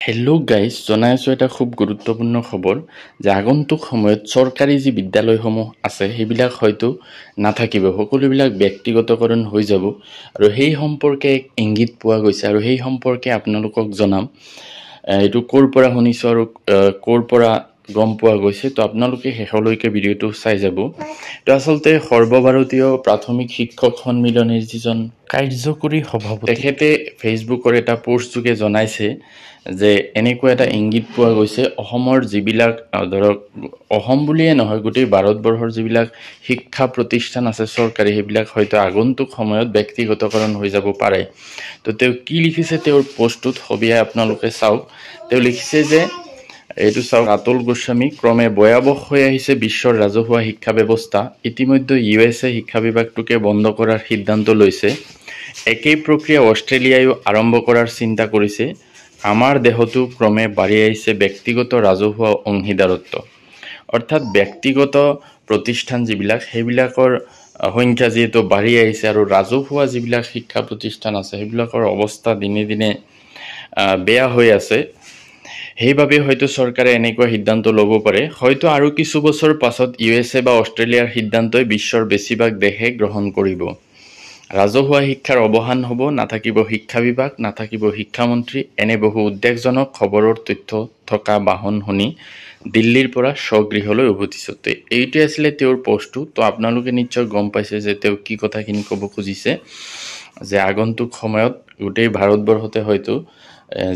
Hello' guys, জনাই আছোঁ এটা খুব গুৰুত্বপূৰ্ণ খবৰ যে আগন্তুক সময়ত চৰকাৰী যি বিদ্যালয়সমূহ আছে সেইবিলাক হয়তো নাথাকিব, সকলোবিলাক ব্যক্তিগতকৰণ হৈ যাব আৰু সেই সম্পৰ্কে এক ইংগিত পোৱা গৈছে আৰু সেই সম্পৰ্কে আপোনালোকক জনাম। এইটো ক'ৰ পৰা শুনিছোঁ আৰু ক'ৰ পৰা গম পোৱা গৈছে, তো আপোনালোকে শেষলৈকে ভিডিঅ'টো চাই যাব। তো আচলতে সৰ্বভাৰতীয় প্ৰাথমিক শিক্ষক সন্মিলনীৰ যিজন কাৰ্যকৰী সভাপতি, তেখেতে ফেচবুকৰ এটা পোষ্ট যোগে জনাইছে যে এনেকুৱা এটা ইংগিত পোৱা গৈছে অসমৰ যিবিলাক ধৰক অসম বুলিয়ে নহয় গোটেই ভাৰতবৰ্ষৰ যিবিলাক শিক্ষা প্ৰতিষ্ঠান আছে চৰকাৰী, সেইবিলাক হয়তো আগন্তুক সময়ত ব্যক্তিগতকৰণ হৈ যাব পাৰে। তো তেওঁ কি লিখিছে তেওঁৰ পোষ্টটোত সবিয়াই আপোনালোকে চাওক। তেওঁ লিখিছে যে এইটো চাওক, আতুল গোস্বামী, ক্ৰমে ভয়াৱহ হৈ আহিছে বিশ্বৰ ৰাজহুৱা শিক্ষা ব্যৱস্থা। ইতিমধ্যে USA শিক্ষা বিভাগটোকে বন্ধ কৰাৰ সিদ্ধান্ত লৈছে। একেই প্ৰক্ৰিয়া অষ্ট্ৰেলিয়ায়ো আৰম্ভ কৰাৰ চিন্তা কৰিছে। আমাৰ দেশতো ক্ৰমে বাঢ়ি আহিছে ব্যক্তিগত ৰাজহুৱা অংশীদাৰত্ব, অৰ্থাৎ ব্যক্তিগত প্ৰতিষ্ঠান যিবিলাক সেইবিলাকৰ সংখ্যা যিহেতু বাঢ়ি আহিছে আৰু ৰাজহুৱা যিবিলাক শিক্ষা প্ৰতিষ্ঠান আছে সেইবিলাকৰ অৱস্থা দিনে দিনে বেয়া হৈ আছে। সেইবাবে হয়তো চৰকাৰে এনেকুৱা সিদ্ধান্ত ল'ব পাৰে। হয়তো আৰু কিছু বছৰ পাছত USA বা অষ্ট্ৰেলিয়াৰ সিদ্ধান্তই বিশ্বৰ বেছিভাগ দেশে গ্ৰহণ কৰিব। ৰাজহুৱা শিক্ষাৰ অৱসান হ'ব, নাথাকিব শিক্ষা বিভাগ, নাথাকিব শিক্ষামন্ত্ৰী। এনে বহু উদ্বেগজনক খবৰৰ তথ্য থকা বাহন শুনি দিল্লীৰ পৰা স্বগৃহলৈ উভতিছোঁ। এইটোৱে আছিলে তেওঁৰ পোষ্টটো। তো আপোনালোকে নিশ্চয় গম পাইছে যে তেওঁ কি কথাখিনি ক'ব খুজিছে, যে আগন্তুক সময়ত গোটেই ভাৰতবৰ্ষতে হয়তো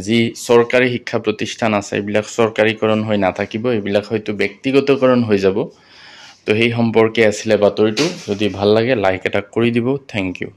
যি চৰকাৰী শিক্ষা প্ৰতিষ্ঠান আছে এইবিলাক চৰকাৰীকৰণ হৈ নাথাকিব, এইবিলাক হয়তো ব্যক্তিগতকৰণ হৈ যাব। তো সেই সম্পৰ্কে আছিলে বাতৰিটো। যদি ভাল লাগে লাইক এটা কৰি দিব। Thank U.